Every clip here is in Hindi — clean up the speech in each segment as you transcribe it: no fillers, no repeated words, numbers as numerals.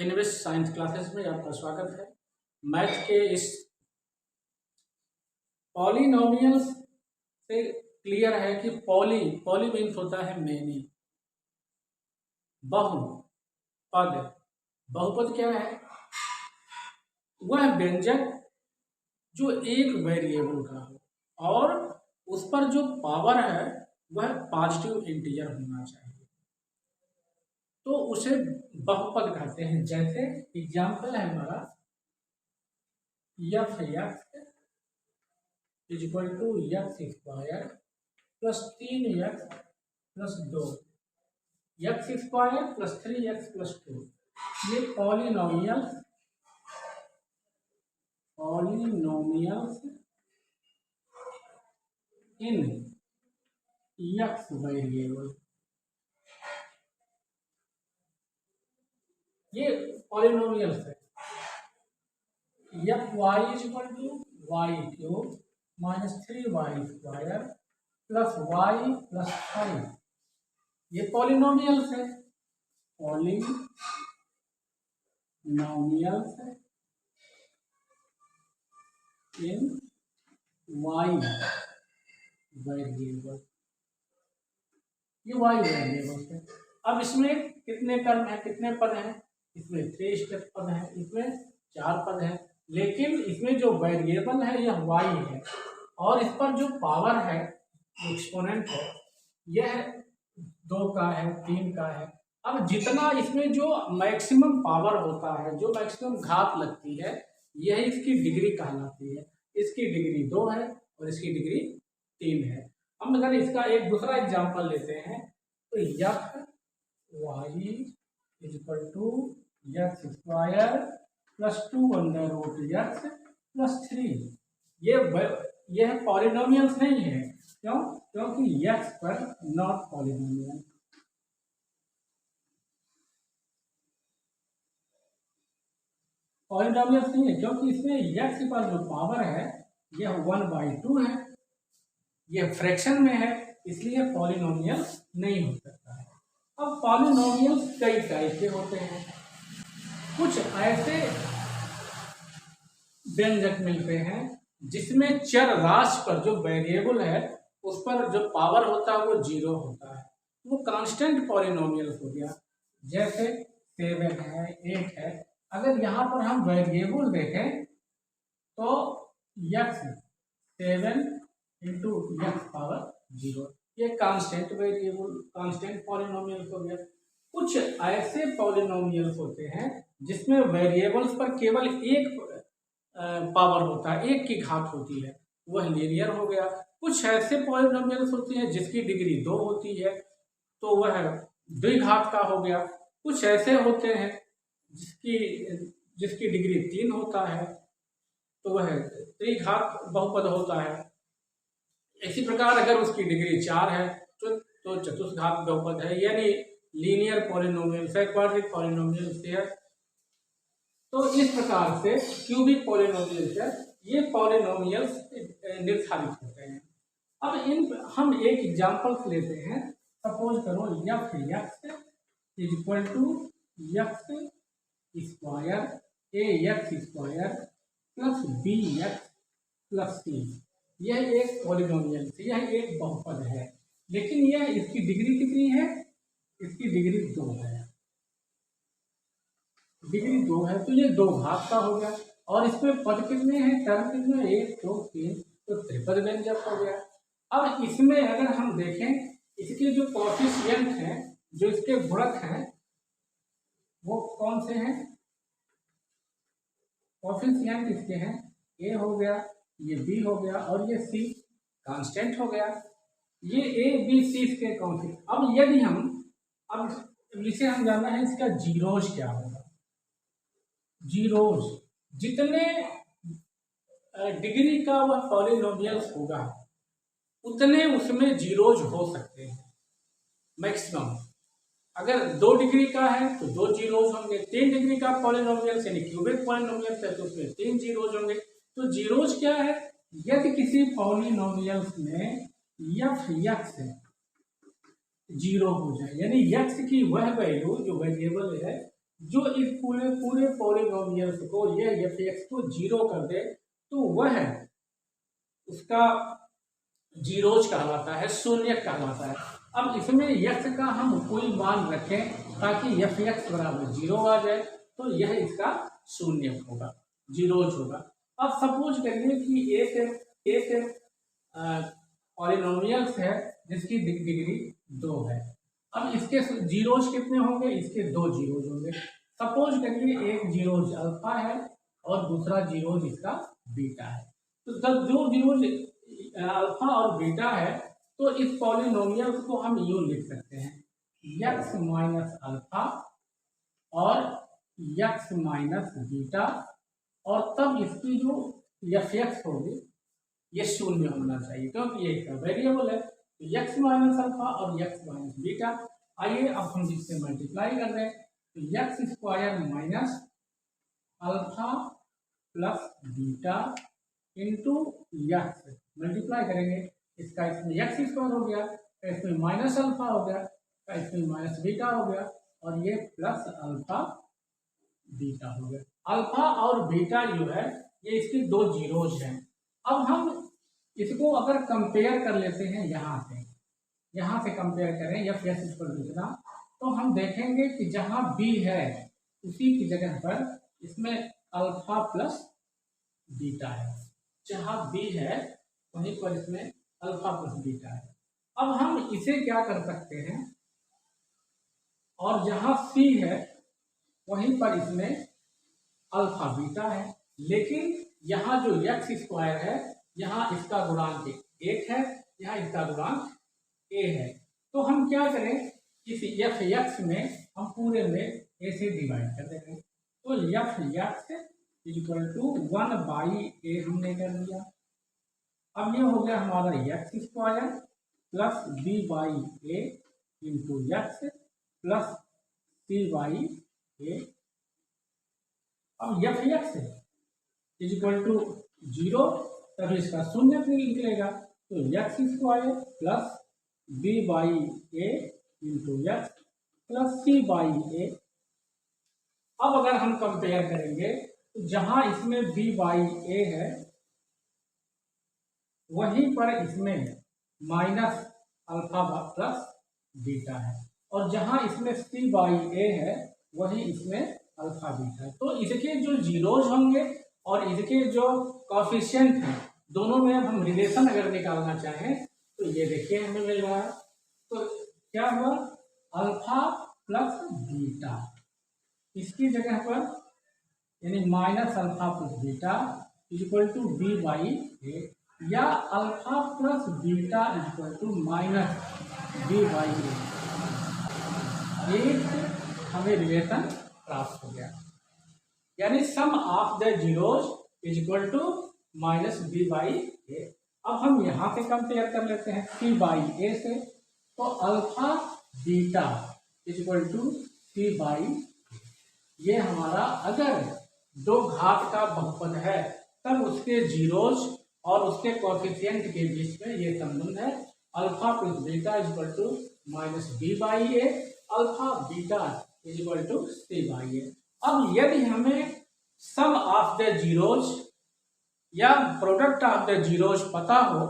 इनविश साइंस क्लासेस में आपका स्वागत है। मैथ के इस पॉलिनोमियल्स से क्लियर है कि पॉली मीन्स होता है मेनी, बहुपद। बहुपद क्या है? वह व्यंजक जो एक वेरिएबल का हो और उस पर जो पावर है वह पॉजिटिव इंटीजर होना चाहिए, तो उसे बहुपद कहते हैं। जैसे एग्जाम्पल है हमारा F x is equal to x square plus 3x plus 2, X square plus 3x plus 2। ये पॉलिनोमियल्स इन एक्स वेरिएबल, ये पॉलिनोमियल्स है। F Y is equal to Y cube minus 3y square plus Y plus 5, ये पॉलिनोमियल्स है। पॉलिनोमियल्स है इन वाई वेरिएबल, ये वाई वेरिएबल है। अब इसमें कितने टर्म है, कितने पद हैं? इसमें 3 स्टेप पद है, इसमें 4 पद है, लेकिन इसमें जो वेरिएबल है यह वाई है और इस पर जो पावर है, एक्सपोनेंट है, यह 2 का है, 3 का है। अब जितना इसमें जो मैक्सिमम पावर होता है, जो मैक्सिमम घात लगती है, यह इसकी डिग्री कहलाती है। इसकी डिग्री 2 है और इसकी डिग्री 3 है। हम अगर इसका एक दूसरा एग्जांपल लेते हैं तो F Y is equal to x square plus 2 under root X plus 3। यह पॉलिनोमियल्स नहीं है। क्यों? क्योंकि एक्स पर नॉट पॉलिनोमियल। पॉलिनोमियल्स नहीं है क्योंकि इसमें एक्स पर जो पावर है यह 1/2 है, यह फ्रैक्शन में है, इसलिए पॉलिनोमियल नहीं हो सकता है। अब पॉलिनोमियल्स कई टाइप के होते हैं। कुछ ऐसे व्यंजक मिलते हैं जिसमें चर राशि पर जो वेरिएबल है उस पर जो पावर होता है वो 0 होता है, वो कांस्टेंट पॉलिनोमियल्स हो गया। जैसे 7 है, 8 है। अगर यहाँ पर हम वेरिएबल देखें तो x 7 इंटू एक्स पावर 0, ये कांस्टेंट वेरिएबल, कांस्टेंट पॉलिनोमियल हो गया। कुछ ऐसे पॉलिनोमियल्स होते हैं जिसमें वेरिएबल्स पर केवल एक पावर होता है, एक की घात होती है, वह लीनियर हो गया। कुछ ऐसे पॉलिनोमियल्स होते हैं जिसकी डिग्री 2 होती है, तो वह द्विघात का हो गया। कुछ ऐसे होते हैं जिसकी डिग्री 3 होता है, तो वह त्रिघात बहुपद होता है। इसी प्रकार अगर उसकी डिग्री 4 है तो चतुष्घात बहुपद है, यानी लीनियर पॉलिनोमियल, क्वाड्रिक पॉलिनोमियल है। तो इस प्रकार से क्यूबिक पॉलिनोमियल्स है, ये पॉलिनोमियल्स निर्धारित होते हैं। अब हम एक एग्जांपल्स लेते हैं। सपोज करो f x is equal to x square a x square plus b x plus c. यह एक पॉलिनोमियल है, यह एक बहुपद है, लेकिन यह इसकी डिग्री कितनी है? इसकी डिग्री 2 है। डिग्री 2 है तो ये 2 घात का हो गया। और इसमें पद कितने हैं, टर्म कितने? 1 2 3, तो त्रिपद व्यंजक हो गया। अब इसमें अगर हम देखें, इसके जो कोएफिशिएंट हैं, जो इसके गुणक हैं, वो कौन से हैं? कोएफिशिएंट इसके हैं, ए हो गया, ये बी हो गया और ये सी कांस्टेंट हो गया। ये ए बी सी इसके कौन? अब यदि अब इसे हम जानना है इसका जीरोज क्या होगा। जीरोज जितने डिग्री का वह पॉलिनोमियल्स होगा उतने उसमें जीरोज हो सकते हैं मैक्सिमम। अगर 2 डिग्री का है तो 2 जीरोज होंगे। 3 डिग्री का पॉलिनोमियल्स यानी क्यूबिक पॉलिनोमियल्स है तो उसमें 3 जीरोज होंगे। तो जीरोज क्या है? यदि किसी पॉलिनोमियल्स में एफ एक्स 0 हो जाए, यानी एक्स की वह वैल्यू जो वेरिएबल है जो इस पूरे पूरे पॉलिनोमियल्स को ये एफ एक्स को जीरो कर दे तो वह उसका जीरोज कहलाता है, शून्य कहलाता है। अब इसमें यक्स का हम कोई मान रखें ताकि एफ एक्स बराबर जीरो आ जाए तो यह इसका शून्य होगा, जीरोज होगा। अब सपोज करिए कि एक पॉलिनोमियल्स है जिसकी डिग्री 2 है। अब इसके जीरोज कितने होंगे, इसके 2 जीरोज होंगे। सपोज करिए एक जीरोज अल्फा है और दूसरा जीरोज इसका बीटा है। तो जब जो जीरोज अल्फा और बीटा है तो इस पॉलिनोमियल को हम यूं लिख सकते हैं यक्स माइनस अल्फा और यक्स माइनस बीटा, और तब इसकी जो एफ एक्स होगी ये शून्य होना चाहिए क्योंकि ये इसका वेरिएबल है। तो यक्स माइनस अल्फा और यक्स माइनस बीटा, आइए अब हम जिससे मल्टीप्लाई कर रहे हैं तो x square minus alpha plus beta into x multiply करेंगे, इसका इसमें यक्स स्क्वायर हो गया, इसमें माइनस अल्फा हो गया, इसमें माइनस बीटा हो गया और ये प्लस अल्फा बीटा हो गया। अल्फा और बीटा जो है ये इसके 2 जीरोज हैं। अब हम इसको अगर कंपेयर कर लेते हैं यहाँ से कंपेयर करें या फिर इस पर लिखना तो हम देखेंगे कि जहाँ बी है उसी की जगह पर इसमें अल्फा प्लस बीटा है, जहाँ बी है वहीं पर इसमें अल्फा प्लस बीटा है। अब हम इसे क्या कर सकते हैं, और जहाँ सी है वहीं पर इसमें अल्फा बीटा है, लेकिन यहाँ जो एक्स स्क्वायर है यहाँ इसका गुणांक 1 है, यहाँ इसका गुणांक ए है। तो हम क्या करें, इस एफ एक्स में हम पूरे में ए से डिवाइड कर देंगे। तो f x equal to 1 by a हमने कर दिया। अब ये हो गया हमारा x square plus b by a into x plus c by a. अब एफ एक्स इक्वल टू 0 तब इसका शून्य निकलेगा, तो x square plus b by a into x plus c by a. अब अगर हम कंपेयर करेंगे तो जहां इसमें बी बाई ए है वहीं पर इसमें माइनस अल्फा प्लस बीटा है, और जहां इसमें सी बाई ए है वही इसमें अल्फा बीटा है। तो इसके जो जीरोज होंगे और इसके जो कॉफिशिएंट हैं दोनों में अब हम रिलेशन अगर निकालना चाहें तो ये देखिए हमें मिल रहा है। तो क्या हुआ, अल्फा प्लस बीटा, इसकी जगह पर यानी minus alpha plus beta equal to b by a, या alpha plus beta equal to minus b by a, एक हमें रिलेशन प्राप्त हो गया, यानी sum of the zeros is equal to minus b by a. अब हम यहाँ से कंपेयर कर लेते हैं सी बाई ए से, तो alpha beta is equal to C by, ये हमारा अगर दो घात का बहुपद है तब उसके जीरोज और उसके कोएफिशिएंट के बीच में ये संबंध है, alpha plus beta is equal to minus b by a, alpha beta is equal to C by a. अब यदि हमें सम ऑफ द जीरोज या प्रोडक्ट ऑफ द जीरोज पता हो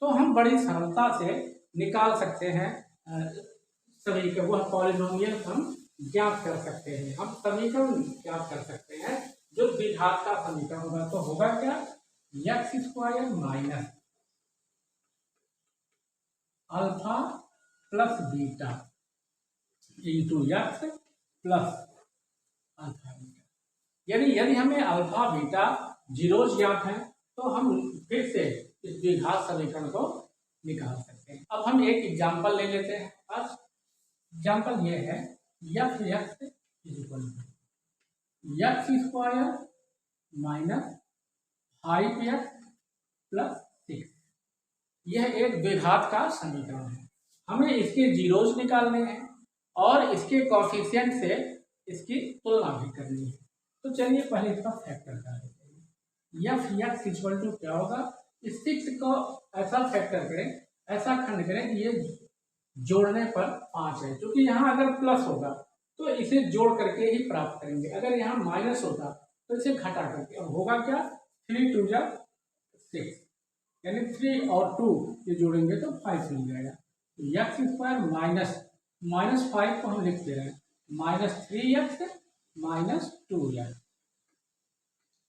तो हम बड़ी सरलता से निकाल सकते हैं सभी के वह पॉलिनोमियल हम ज्ञात कर सकते हैं, हम समीकरण ज्ञात कर सकते हैं जो द्विघात का समीकरण होगा। तो होगा क्या, x square minus alpha plus beta into x plus alpha beta. यदि हमें अल्फा बीटा जीरोज ज्ञात है तो हम फिर से इस द्विघात समीकरण को निकाल सकते हैं। अब हम एक एग्जांपल ले लेते हैं। आज एग्जांपल ये है F x is equal to x square minus 5x plus 6, यह एक द्विघात का समीकरण है। हमें इसके जीरोज निकालने हैं और इसके कोएफिशिएंट से इसकी तुलना भी करनी है। तो चलिए पहले इसका फैक्टर कर लेते हैं। एफ एक्स इक्वल टू क्या होगा, इस 6 को ऐसा फैक्टर करें, ऐसा खंड करें कि ये जोड़ने पर 5 है, क्योंकि यहाँ अगर प्लस होगा तो इसे जोड़ करके ही प्राप्त करेंगे। अगर यहाँ माइनस होता तो इसे घटा करके, अब होगा क्या, 3 2 6, यानी 3 और 2 ये जोड़ेंगे तो 5 मिल जाएगा। तो एक्स स्क्वायर माइनस 5 को हम लिख दे रहे हैं -3x -2x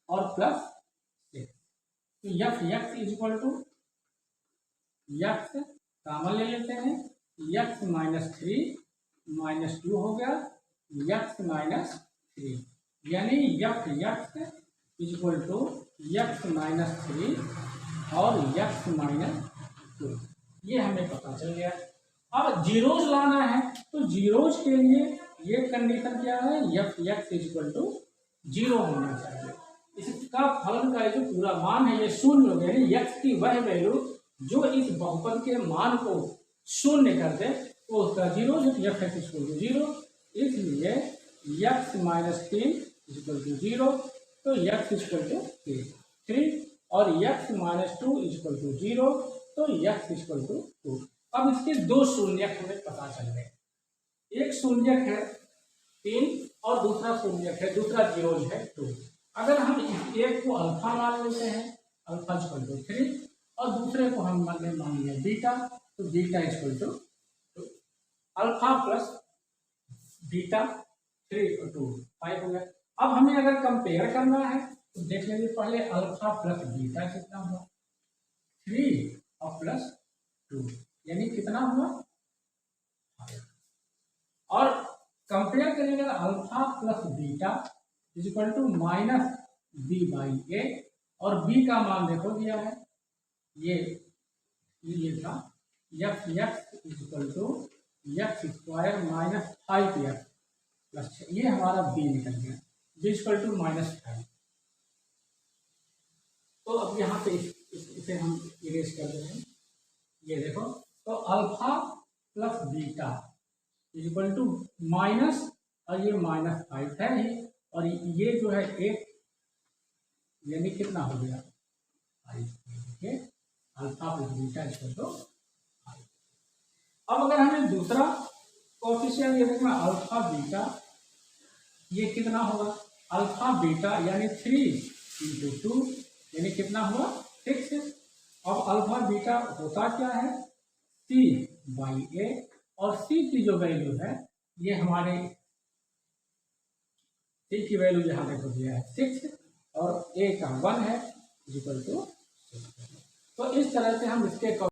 और प्लस 6। तो x equal to x common ले लेते हैं, x -3 -2 हो गया x -3, यानी x इक्वल टू x -3 और x -2, ये हमें पता चल गया। अब जीरोज लाना है तो जीरोज के लिए ये कंडीशन क्या है, x इक्वल टू 0 होना चाहिए। इसका फलन का जो पूरा मान है ये शून्य हो गया, यानी x की वह वैल्यू जो इस बहुपद के मान को शून्य कर दे तो उसका 0, f इक्वल टू 0, इसलिए x -3 इक्वल टू 0, तो x इक्वल टू 3 और x -2 इक्वल टू 0, तो x इक्वल टू 2। अब इसके दो शून्यक हमें पता चल गए, एक शून्यक है 3 और दूसरा शून्यक है, दूसरा जीरोज है 2। अगर हम इस एक को अल्फा मान लेते हैं, अल्फा इक्वल टू 3, और दूसरे को हम मान लिया बीटा, तो beta equal to alpha plus beta 3 और 2 5 हो गया। अब हमें अगर कंपेयर करना है तो देख लेंगे पहले अल्फा प्लस बीटा कितना हुआ, 3 और प्लस 2 यानी कितना हुआ 5। और कंपेयर करेंगे alpha plus beta equal to -b/a, और b का मान देखो दिया है ये था x equal to x square -5x plus 6, ये हमारा b निकल गया, b इक्वल टू -5। तो अब यहाँ पे इसे हम इरेज कर रहे हैं, ये देखो, तो alpha plus beta equal to minus, और ये -5 है ही, और ये जो है 1, यानी कितना हो गया 5, देखिए alpha plus beta equal to 5। अब अगर हमें दूसरा कोएफिशिएंट ये देखना अल्फा बीटा, ये कितना होगा, अल्फा बीटा यानी 3 × 2 यानी कितना हुआ 6। अब अल्फा बीटा होता क्या है c/a, और c की जो वैल्यू है ये हमारे c की वैल्यू यहाँ देखो दिया है 6 और a का 1 है इक्वल टू 6। तो इस तरह से हम इसके